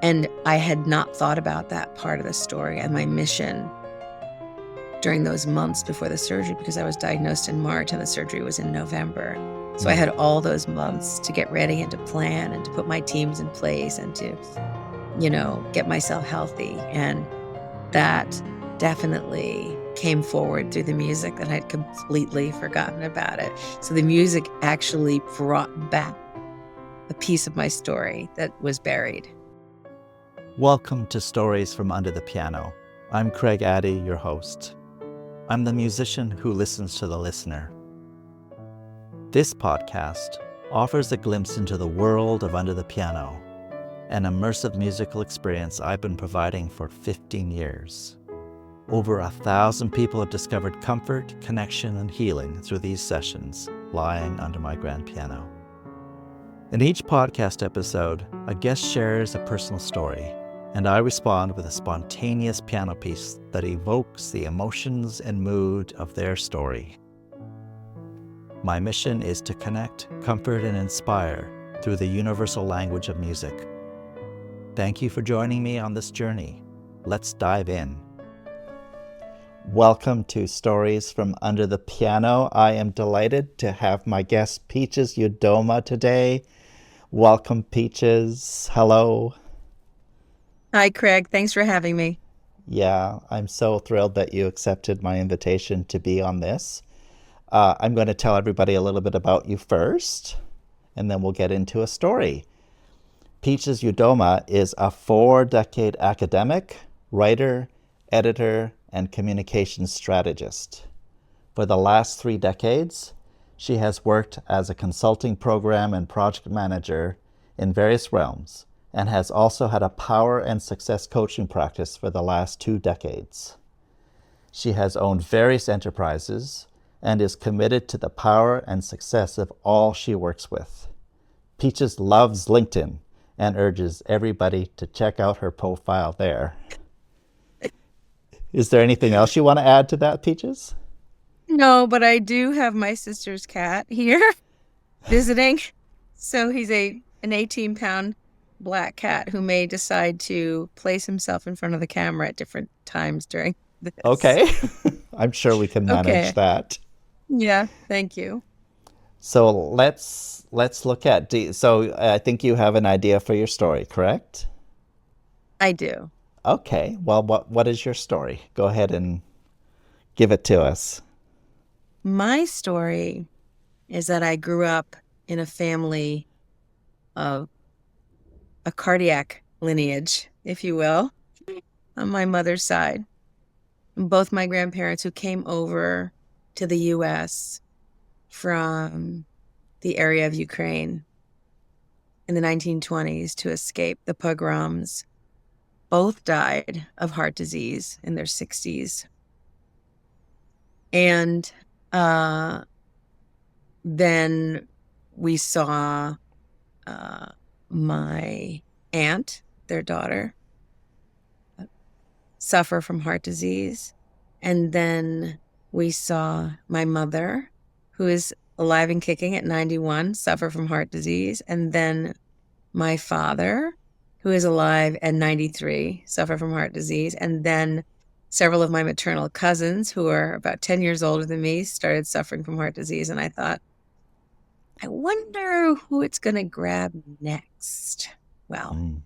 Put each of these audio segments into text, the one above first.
And I had not thought about that part of the story and my mission during those months before the surgery, because I was diagnosed in March and the surgery was in November. So I had all those months to get ready and to plan and to put my teams in place and to, get myself healthy. And that definitely came forward through the music, that I'd completely forgotten about it. So the music actually brought back a piece of my story that was buried. Welcome to Stories from Under the Piano. I'm Craig Addy, your host. I'm the musician who listens to the listener. This podcast offers a glimpse into the world of Under the Piano, an immersive musical experience I've been providing for 15 years. Over 1,000 people have discovered comfort, connection, and healing through these sessions lying under my grand piano. In each podcast episode, a guest shares a personal story, and I respond with a spontaneous piano piece that evokes the emotions and mood of their story. My mission is to connect, comfort, and inspire through the universal language of music. Thank you for joining me on this journey. Let's dive in. Welcome to Stories from Under the Piano. I am delighted to have my guest Peaches Udoma today. Welcome, Peaches. Hello. Hi, Craig. Thanks for having me. Yeah, I'm so thrilled that you accepted my invitation to be on this. I'm going to tell everybody a little bit about you first, and then we'll get into a story. Peaches Udoma is a 4-decade academic, writer, editor, and communications strategist. For the last 3 decades, she has worked as a consulting program and project manager in various realms, and has also had a power and success coaching practice for the last 2 decades. She has owned various enterprises and is committed to the power and success of all she works with. Peaches loves LinkedIn and urges everybody to check out her profile there. Is there anything else you want to add to that, Peaches? No, but I do have my sister's cat here visiting. So he's an 18-pound black cat who may decide to place himself in front of the camera at different times during this. Okay. I'm sure we can manage that. Yeah, thank you. So let's look at, so I think you have an idea for your story, correct? I do. Okay. Well, what is your story? Go ahead and give it to us. My story is that I grew up in a family of a cardiac lineage, if you will, on my mother's side. Both my grandparents, who came over to the U.S. from the area of Ukraine in the 1920s to escape the pogroms, both died of heart disease in their 60s. And then we saw my aunt, their daughter, suffer from heart disease. And then we saw my mother, who is alive and kicking at 91, suffer from heart disease. And then my father, who is alive at 93, suffer from heart disease. And then several of my maternal cousins, who are about 10 years older than me, started suffering from heart disease. And I thought, I wonder who it's going to grab next. Well,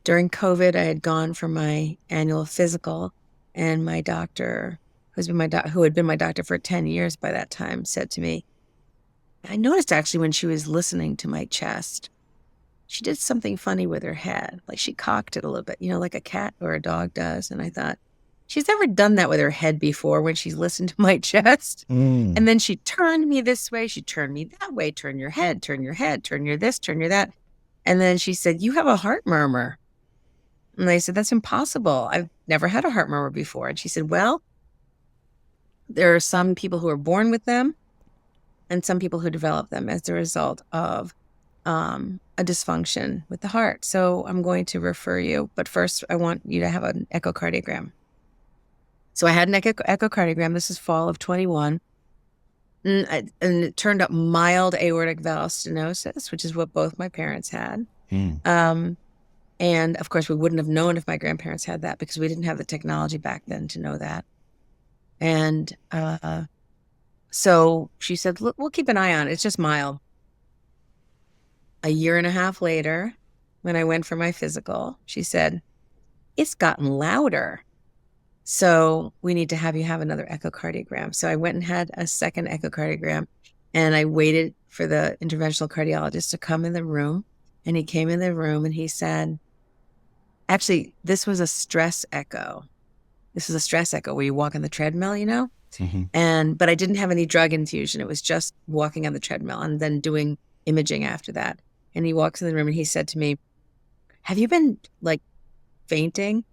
during COVID, I had gone for my annual physical, and my doctor, who had been my doctor for 10 years by that time, said to me, I noticed actually when she was listening to my chest, she did something funny with her head. Like she cocked it a little bit, like a cat or a dog does. And I thought, she's never done that with her head before when she's listened to my chest. And then she turned me this way, she turned me that way, turn your head, turn your this, turn your that. And then she said, you have a heart murmur. And I said, that's impossible. I've never had a heart murmur before. And she said, well, there are some people who are born with them and some people who develop them as a result of a dysfunction with the heart. So I'm going to refer you. But first, I want you to have an echocardiogram. So I had an echocardiogram. This is fall of 21. And it turned up mild aortic valve stenosis, which is what both my parents had. And of course, we wouldn't have known if my grandparents had that because we didn't have the technology back then to know that. And so she said, look, we'll keep an eye on it. It's just mild. A year and a half later, when I went for my physical, she said, it's gotten louder. So we need to have you have another echocardiogram. So I went and had a second echocardiogram, and I waited for the interventional cardiologist to come in the room. And he came in the room and he said, actually, this was a stress echo. This is a stress echo where you walk on the treadmill, you know? Mm-hmm. But I didn't have any drug infusion. It was just walking on the treadmill and then doing imaging after that. And he walks in the room and he said to me, have you been like fainting?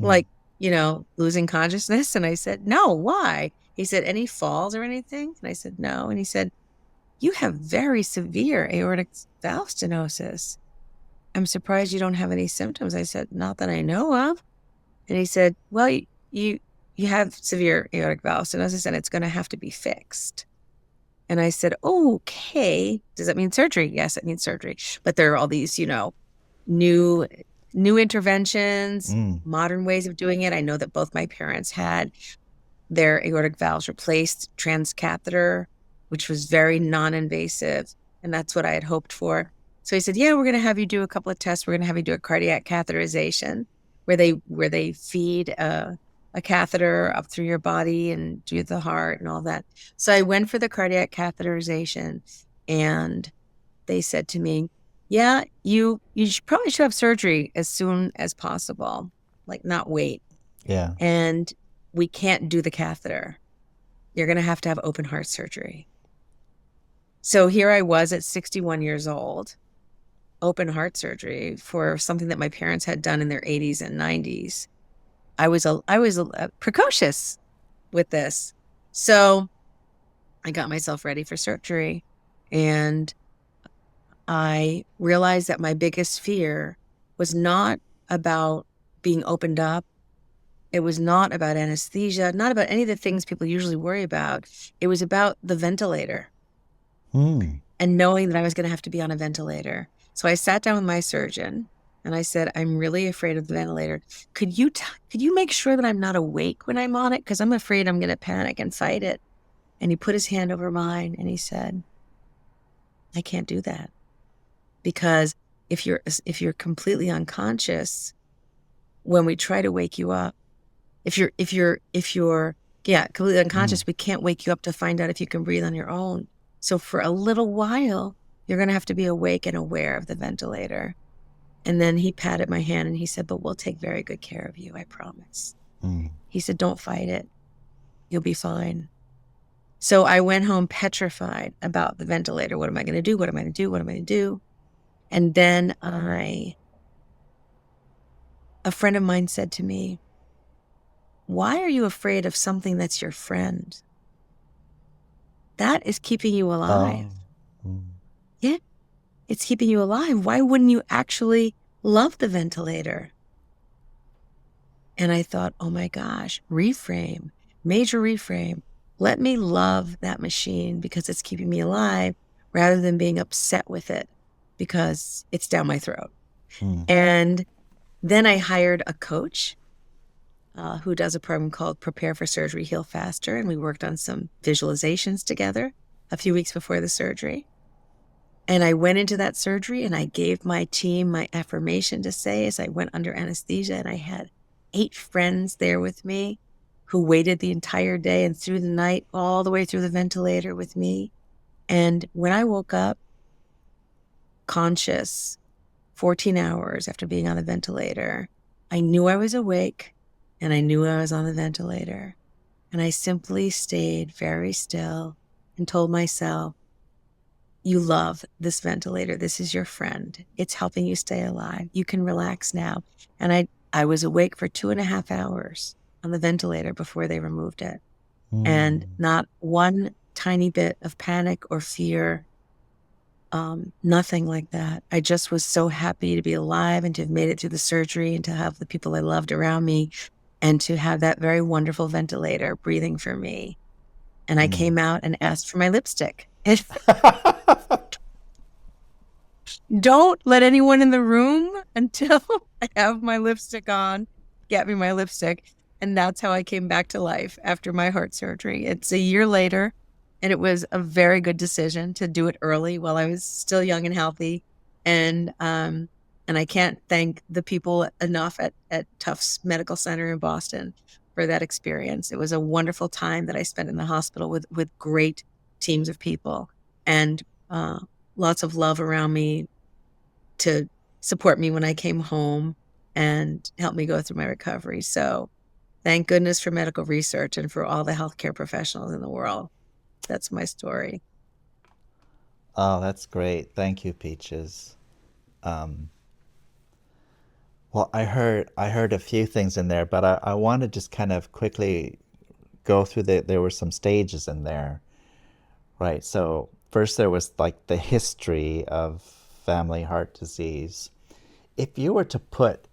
Like, you know, losing consciousness? And I said, no, why? He said, any falls or anything? And I said, no. And he said, you have very severe aortic valve stenosis. I'm surprised you don't have any symptoms. I said, not that I know of. And he said, well, you have severe aortic valve stenosis and it's going to have to be fixed. And I said, okay, does that mean surgery? Yes, it means surgery. But there are all these, you know, new interventions, modern ways of doing it. I know that both my parents had their aortic valves replaced, transcatheter, which was very non-invasive. And that's what I had hoped for. So he said, yeah, we're going to have you do a couple of tests. We're going to have you do a cardiac catheterization where they feed a catheter up through your body and do the heart and all that. So I went for the cardiac catheterization, and they said to me, yeah, you probably should have surgery as soon as possible, like not wait. Yeah. And we can't do the catheter. You're going to have open heart surgery. So here I was at 61 years old, open heart surgery for something that my parents had done in their 80s and 90s. I was precocious with this. So I got myself ready for surgery, and I realized that my biggest fear was not about being opened up. It was not about anesthesia, not about any of the things people usually worry about. It was about the ventilator and knowing that I was going to have to be on a ventilator. So I sat down with my surgeon and I said, I'm really afraid of the ventilator. Could you make sure that I'm not awake when I'm on it? Because I'm afraid I'm going to panic and fight it. And he put his hand over mine and he said, I can't do that. Because if you're completely unconscious, when we try to wake you up, if you're completely unconscious, we can't wake you up to find out if you can breathe on your own. So for a little while, you're going to have to be awake and aware of the ventilator. And then he patted my hand and he said, but we'll take very good care of you, I promise. He said, don't fight it. You'll be fine. So I went home petrified about the ventilator. What am I going to do? What am I going to do? What am I going to do? And then a friend of mine said to me, why are you afraid of something that's your friend? That is keeping you alive. Yeah, it's keeping you alive. Why wouldn't you actually love the ventilator? And I thought, oh my gosh, reframe, major reframe. Let me love that machine because it's keeping me alive rather than being upset with it because it's down my throat. And then I hired a coach who does a program called Prepare for Surgery, Heal Faster. And we worked on some visualizations together a few weeks before the surgery. And I went into that surgery and I gave my team my affirmation to say as I went under anesthesia. And I had 8 friends there with me who waited the entire day and through the night, all the way through the ventilator with me. And when I woke up conscious 14 hours after being on the ventilator, I knew I was awake and I knew I was on the ventilator. And I simply stayed very still and told myself, you love this ventilator. This is your friend. It's helping you stay alive. You can relax now. And I was awake for 2.5 hours on the ventilator before they removed it. And not one tiny bit of panic or fear, nothing like that. I just was so happy to be alive and to have made it through the surgery and to have the people I loved around me and to have that very wonderful ventilator breathing for me. And I came out and asked for my lipstick. Don't let anyone in the room until I have my lipstick on. Get me my lipstick. And that's how I came back to life after my heart surgery. It's a year later, and it was a very good decision to do it early while I was still young and healthy. And I can't thank the people enough at Tufts Medical Center in Boston for that experience. It was a wonderful time that I spent in the hospital with great teams of people and lots of love around me to support me when I came home and help me go through my recovery. So thank goodness for medical research and for all the healthcare professionals in the world. That's my story. Oh, that's great. Thank you, Peaches. Um, well, I heard a few things in there, but I want to just kind of quickly go through there were some stages in there, right? So first there was like the history of family heart disease. If you were to put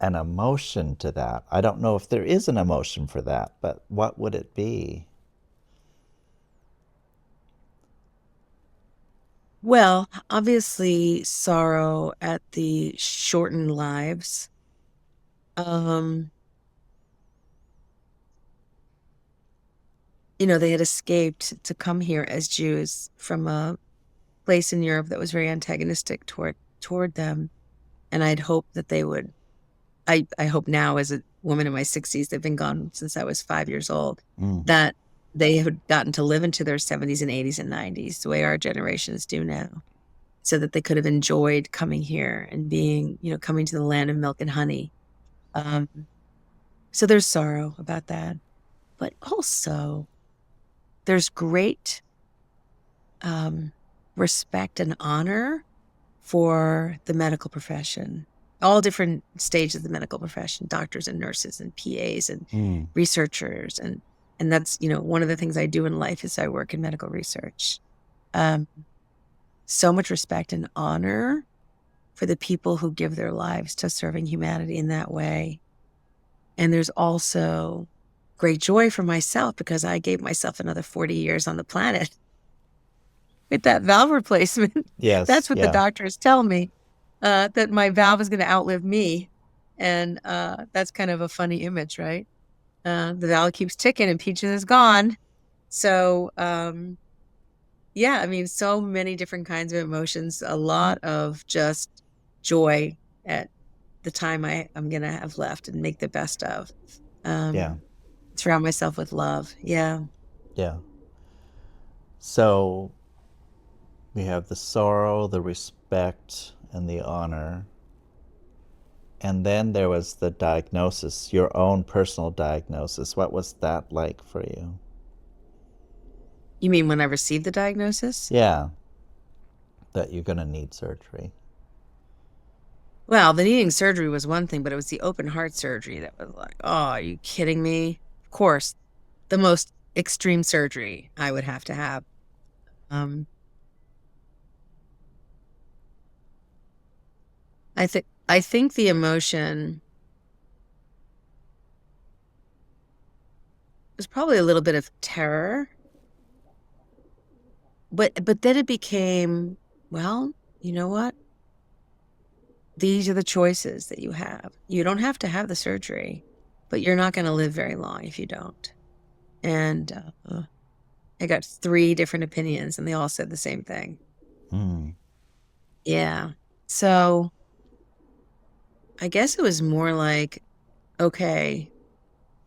an emotion to that, I don't know if there is an emotion for that, but what would it be? Well, obviously, sorrow at the shortened lives. Um, they had escaped to come here as Jews from a place in Europe that was very antagonistic toward them. And I'd hoped that they would I hope now, as a woman in my 60s, they've been gone since I was 5 years old, Mm, that they had gotten to live into their 70s and 80s and 90s the way our generations do now, so that they could have enjoyed coming here and being, coming to the land of milk and honey. Um, so there's sorrow about that. But also, there's great um, respect and honor for the medical profession, all different stages of the medical profession, doctors and nurses and PAs and mm, researchers. And that's, one of the things I do in life is I work in medical research. Um, so much respect and honor for the people who give their lives to serving humanity in that way. And there's also great joy for myself because I gave myself another 40 years on the planet with that valve replacement. yes, That's what the yeah, doctors tell me, that my valve is going to outlive me. And that's kind of a funny image, right? The valve keeps ticking and Peaches is gone. So, yeah, I mean, so many different kinds of emotions, a lot of just joy at the time I'm going to have left and make the best of. yeah, Um, Surround myself with love. Yeah. yeah. So we have the sorrow, the respect, and the honor. And then there was the diagnosis, your own personal diagnosis. What was that like for you? You mean when I received the diagnosis? Yeah, that you're going to need surgery. Well, the needing surgery was one thing, but it was the open heart surgery that was like, oh, are you kidding me? Of course, the most extreme surgery I would have to have. Um, I think the emotion was probably a little bit of terror, but then it became, well, you know what? These are the choices that you have. You don't have to have the surgery, but you're not going to live very long if you don't. And I got three different opinions, and they all said the same thing. Mm, Yeah. So I guess it was more like, okay,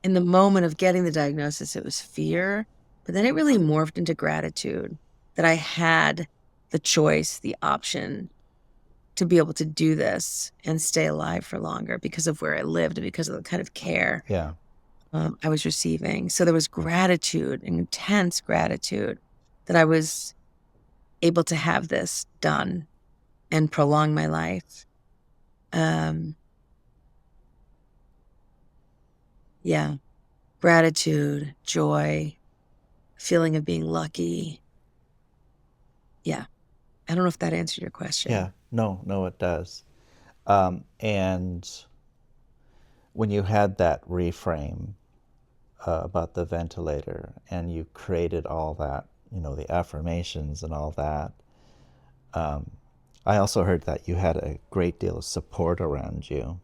in the moment of getting the diagnosis, it was fear, but then it really morphed into gratitude that I had the choice, the option to be able to do this and stay alive for longer because of where I lived and because of the kind of care yeah, I was receiving. So there was gratitude, intense gratitude that I was able to have this done and prolong my life. Um, yeah, gratitude, joy, feeling of being lucky. Yeah. I don't know if that answered your question. yeah. No, no, it does. And when you had that reframe about the ventilator and you created all that, the affirmations and all that, I also heard that you had a great deal of support around you.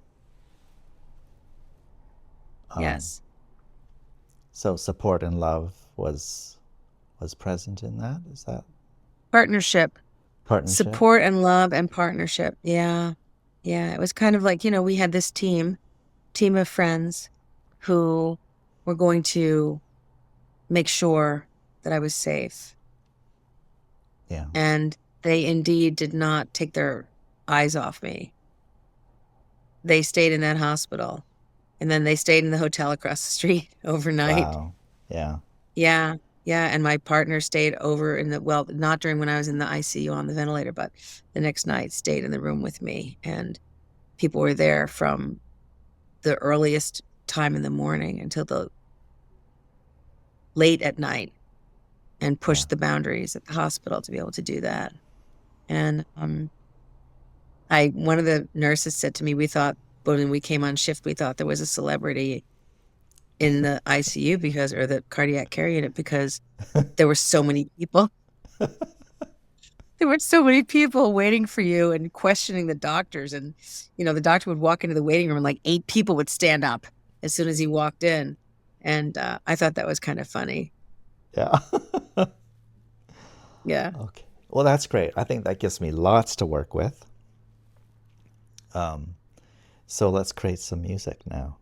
Yes. So support and love was present in that. Is that Partnership, partnership? support and love and partnership. Yeah. Yeah. It was kind of like, we had this team of friends who were going to make sure that I was safe. Yeah. And they indeed did not take their eyes off me. They stayed in that hospital, and then they stayed in the hotel across the street overnight. Wow. Yeah. Yeah. Yeah. And my partner stayed over well, not during when I was in the ICU on the ventilator, but the next night stayed in the room with me. And people were there from the earliest time in the morning until the late at night and Yeah. pushed the boundaries at the hospital to be able to do that. And one of the nurses said to me, when we came on shift, we thought there was a celebrity in the ICU or the cardiac care unit, because there were so many people. There were so many people waiting for you and questioning the doctors. And, the doctor would walk into the waiting room and like 8 people would stand up as soon as he walked in. And I thought that was kind of funny. Yeah. Yeah. Okay. Well, that's great. I think that gives me lots to work with. So let's create some music now.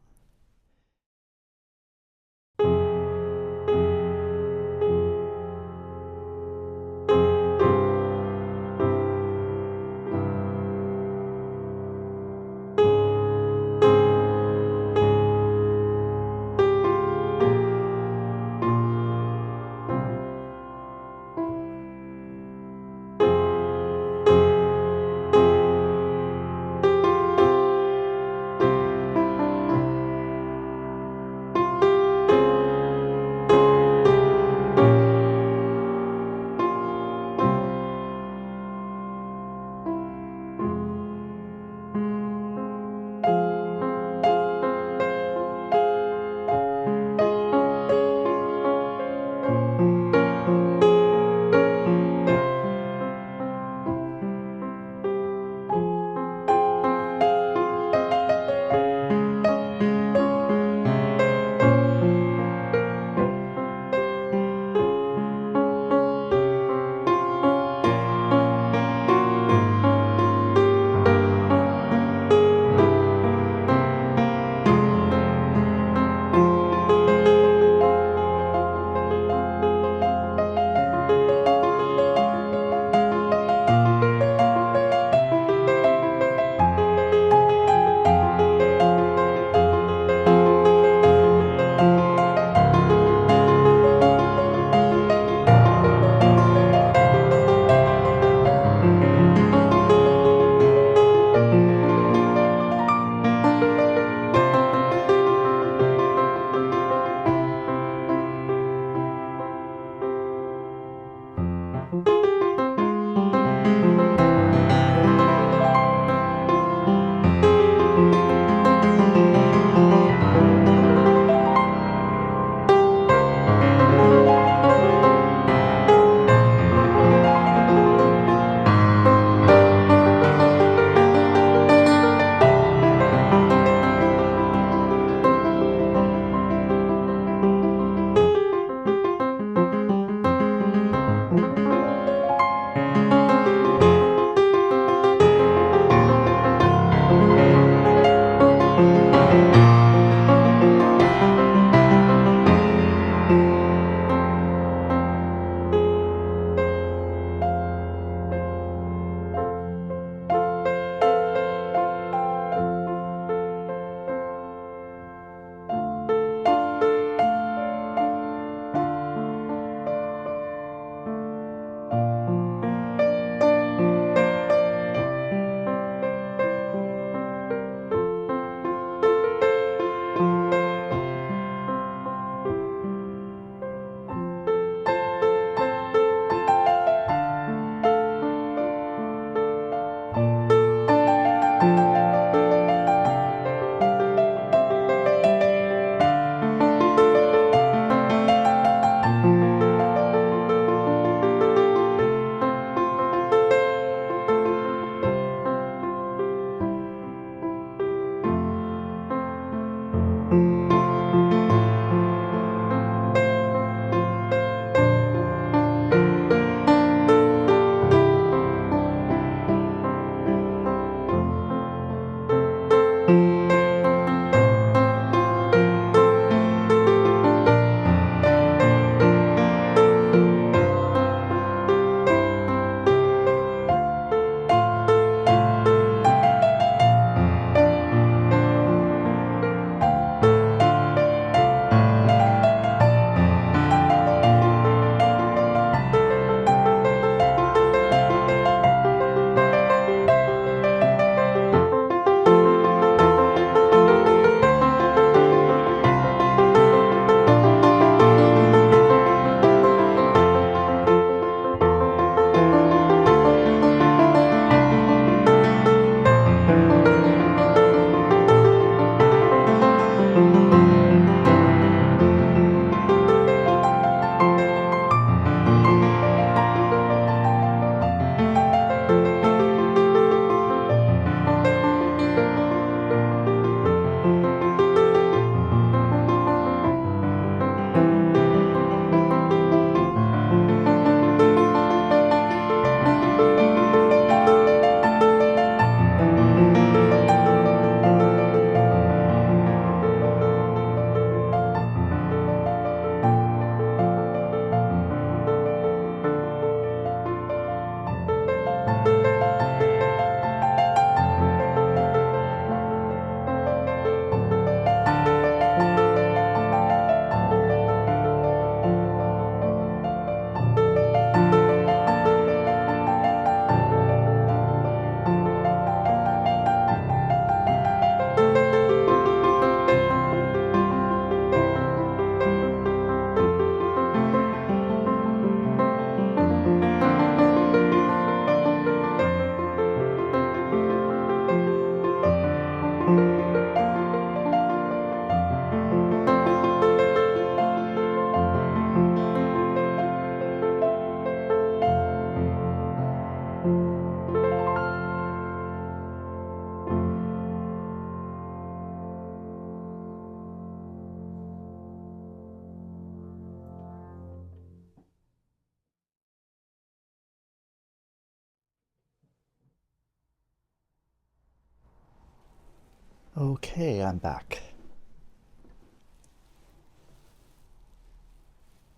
Okay, I'm back.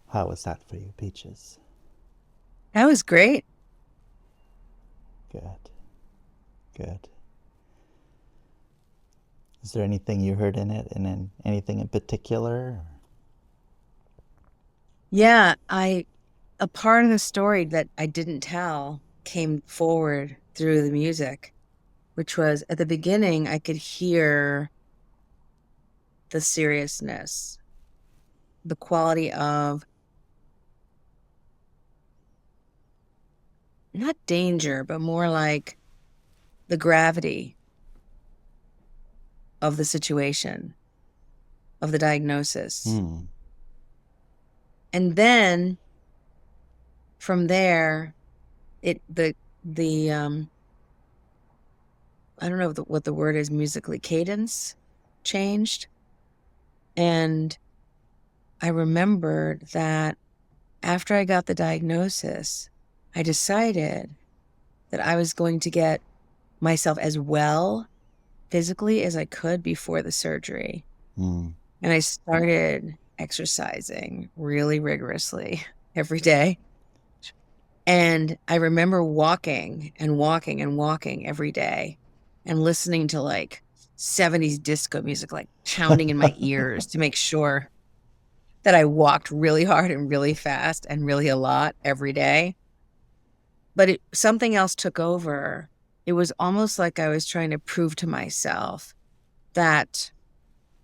How was that for you, Peaches? That was great. Good, good. Is there anything you heard in it, and in anything in particular? Yeah, a part of the story that I didn't tell came forward through the music, which was at the beginning, I could hear the seriousness, the quality of not danger, but more like the gravity of the situation, of the diagnosis. Hmm. And then from there, it the I don't know what the word is musically, cadence changed. And I remembered that after I got the diagnosis, I decided that I was going to get myself as well physically as I could before the surgery. Hmm. And I started exercising really rigorously every day. And I remember walking and walking and walking every day and listening to like 70s disco music, like pounding in my ears to make sure that I walked really hard and really fast and really a lot every day. But something else took over. It was almost like I was trying to prove to myself that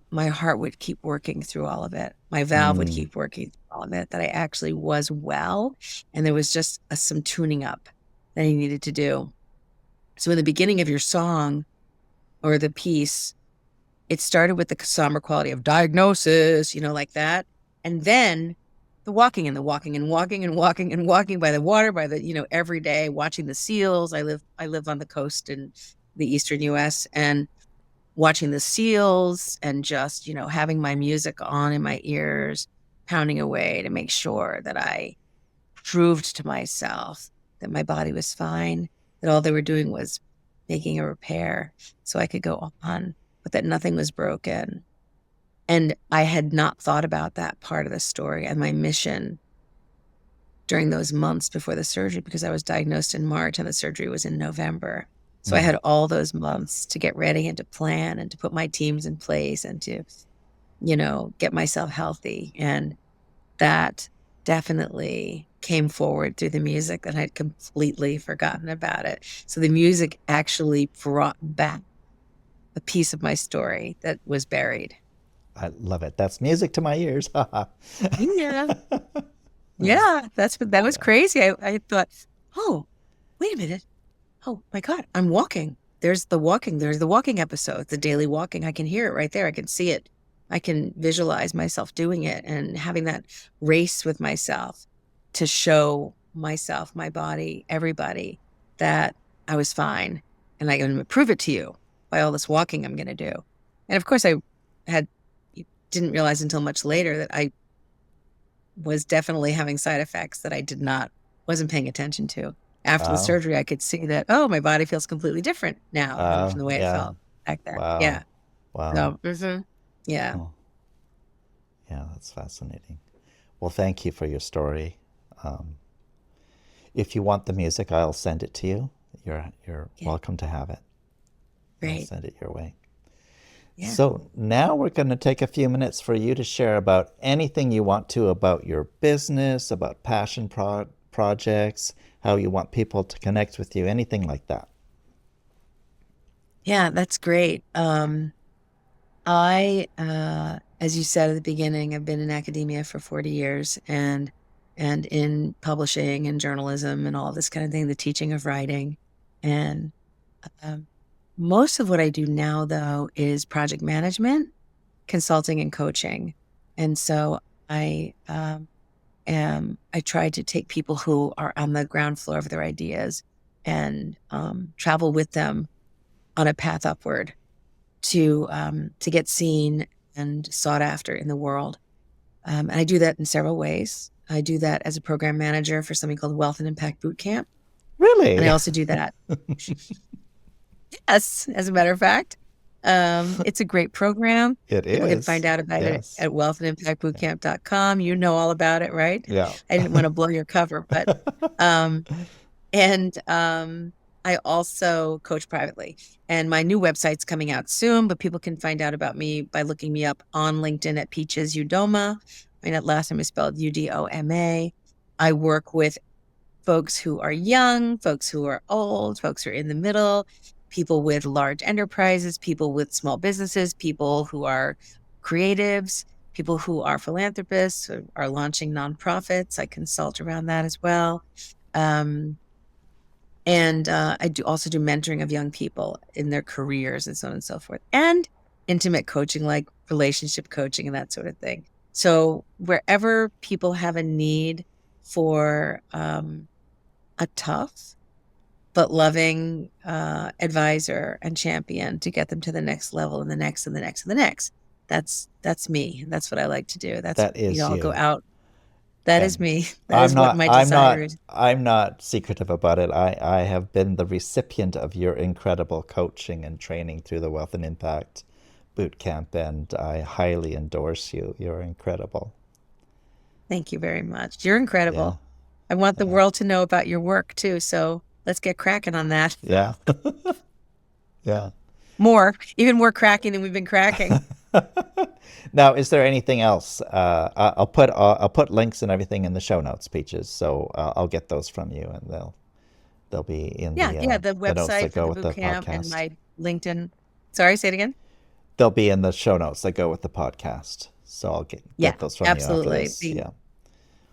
my heart would keep working through all of it. My valve would Hmm. keep working through all of it, that I actually was well. And there was just some tuning up that I needed to do. So in the beginning of your song or the piece, it started with the somber quality of diagnosis, like that. And then the walking and the walking and walking and walking and walking by the water, by the, every day, watching the seals. I live on the coast in the Eastern US, and watching the seals and just, having my music on in my ears, pounding away to make sure that I proved to myself that my body was fine, that all they were doing was making a repair so I could go on, but that nothing was broken. And I had not thought about that part of the story and my mission during those months before the surgery, because I was diagnosed in March and the surgery was in November. So I Hmm. had all those months to get ready and to plan and to put my teams in place and to, get myself healthy. And that definitely came forward through the music, and I'd completely forgotten about it. So the music actually brought back a piece of my story that was buried. I love it. That's music to my ears. Yeah. Yeah. Yeah. That was Yeah. crazy. I thought, oh, wait a minute. Oh my God, I'm walking. There's the walking. There's the walking episode, the daily walking. I can hear it right there. I can see it. I can visualize myself doing it and having that race with myself to show myself, my body, everybody that I was fine. And I'm going to prove it to you by all this walking I'm going to do. And of course, I had didn't realize until much later that I was definitely having side effects that I wasn't paying attention to. After the Oh. surgery, I could see that, oh, my body feels completely different now than Oh. from the way it Yeah. felt back then. Wow. Yeah. Wow. So, yeah. Oh. Yeah, that's fascinating. Well, thank you for your story. Um, if you want the music, I'll send it to you. You're Yeah. welcome to have it. I'll Great. send it your way. Yeah. So now we're going to take a few minutes for you to share about anything you want to about your business, about passion projects, how you want people to connect with you, anything like that. Yeah, that's great. As you said at the beginning, I've been in academia for 40 years and in publishing and journalism and all this kind of thing, the teaching of writing. And um, most of what I do now, though, is project management, consulting, and coaching. And so I try to take people who are on the ground floor of their ideas and travel with them on a path upward to get seen and sought after in the world. And I do that in several ways. I do that as a program manager for something called Wealth and Impact Bootcamp. And I Really? also do that, yes, as a matter of fact. It's a great program. It People can is. find out about it Yes. at wealthandimpactbootcamp.com. You know all about it, right? Yeah. I didn't want to blow your cover, but um, and I also coach privately. And my new website's coming out soon, but people can find out about me by looking me up on LinkedIn at Peaches Udoma. My last name is spelled Udoma. I work with folks who are young, folks who are old, folks who are in the middle, people with large enterprises, people with small businesses, people who are creatives, people who are philanthropists, who are launching nonprofits. I consult around that as well. And I also do mentoring of young people in their careers and so on and so forth, and intimate coaching, like relationship coaching and that sort of thing. So wherever people have a need for a tough but loving advisor and champion to get them to the next level and the next and the next and the next. That's me. That's what I like to do. That's, That is I'll go you. out. That is And me. That I'm is what not my I'm desire not is. I'm not secretive about it. I have been the recipient of your incredible coaching and training through the Wealth and Impact Bootcamp, and I highly endorse you. You're incredible. Thank you very much. You're Yeah. incredible. I want the Yeah. world to know about your work too. So let's get cracking on that. Yeah. Yeah. Even more cracking than we've been cracking. Now, is there anything else? I'll put links and everything in the show notes, Peaches. So I'll get those from you, and they'll be in Yeah, the the notes website that for go the with the boot camp and podcast. my LinkedIn. Sorry, say it again. They'll be in the show notes that go with the podcast. So I'll Yeah, get those from you after absolutely. this. Yeah.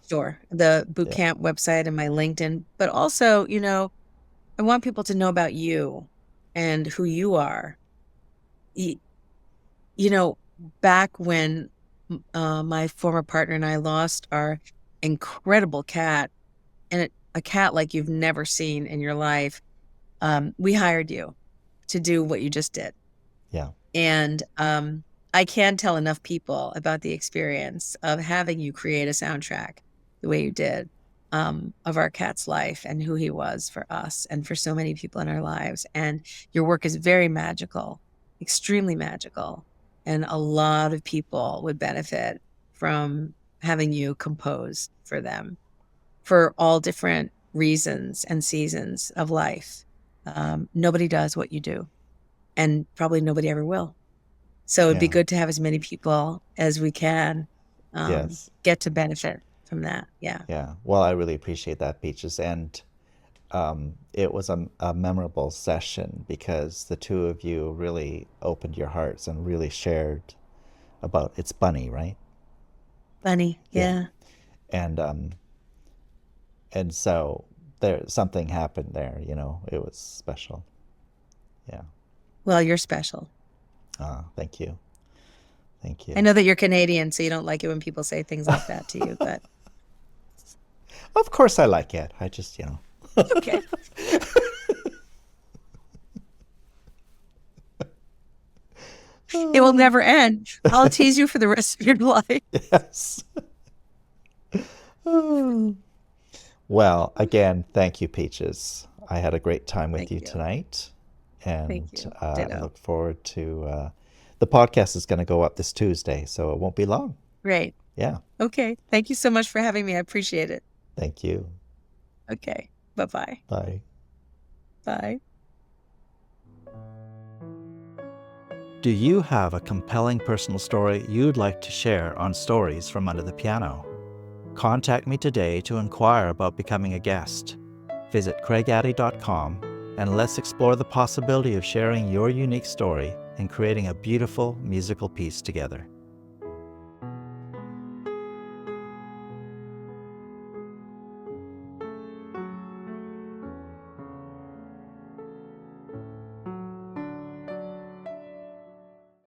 Sure. The boot Yeah. camp website and my LinkedIn, but also, I want people to know about you and who you are. You, back when my former partner and I lost our incredible cat, and a cat like you've never seen in your life, we hired you to do what you just did. Yeah. And I can't tell enough people about the experience of having you create a soundtrack the way you did, of our cat's life and who he was for us and for so many people in our lives. And your work is very magical, extremely magical. And a lot of people would benefit from having you compose for them for all different reasons and seasons of life. Nobody does what you do, and probably nobody ever will. So it'd be Yeah. good to have as many people as we can Yes. get to benefit from that. Yeah. Yeah. Well, I really appreciate that, Peaches. And it was a memorable session because the two of you really opened your hearts and really shared about it's Bunny, right? Funny. Yeah. Yeah. And so there something happened there, it was special. Yeah. Well, you're special. Thank you. Thank I you. know that you're Canadian, so you don't like it when people say things like that to you, but Of course I like it. I just, okay. It will never end. I'll tease you for the rest of your life. Yes. Well, again, thank you, Peaches. I had a great time with Thank you you. tonight, Thank and you. I Ditto. look forward to the podcast is going to go up this Tuesday, so it won't be long. Great. Yeah. Okay. Thank you so much for having me. I appreciate it. Thank you. Okay. Bye-bye. Bye. Bye. Do you have a compelling personal story you'd like to share on Stories from Under the Piano? Contact me today to inquire about becoming a guest. Visit craigaddy.com and let's explore the possibility of sharing your unique story and creating a beautiful musical piece together.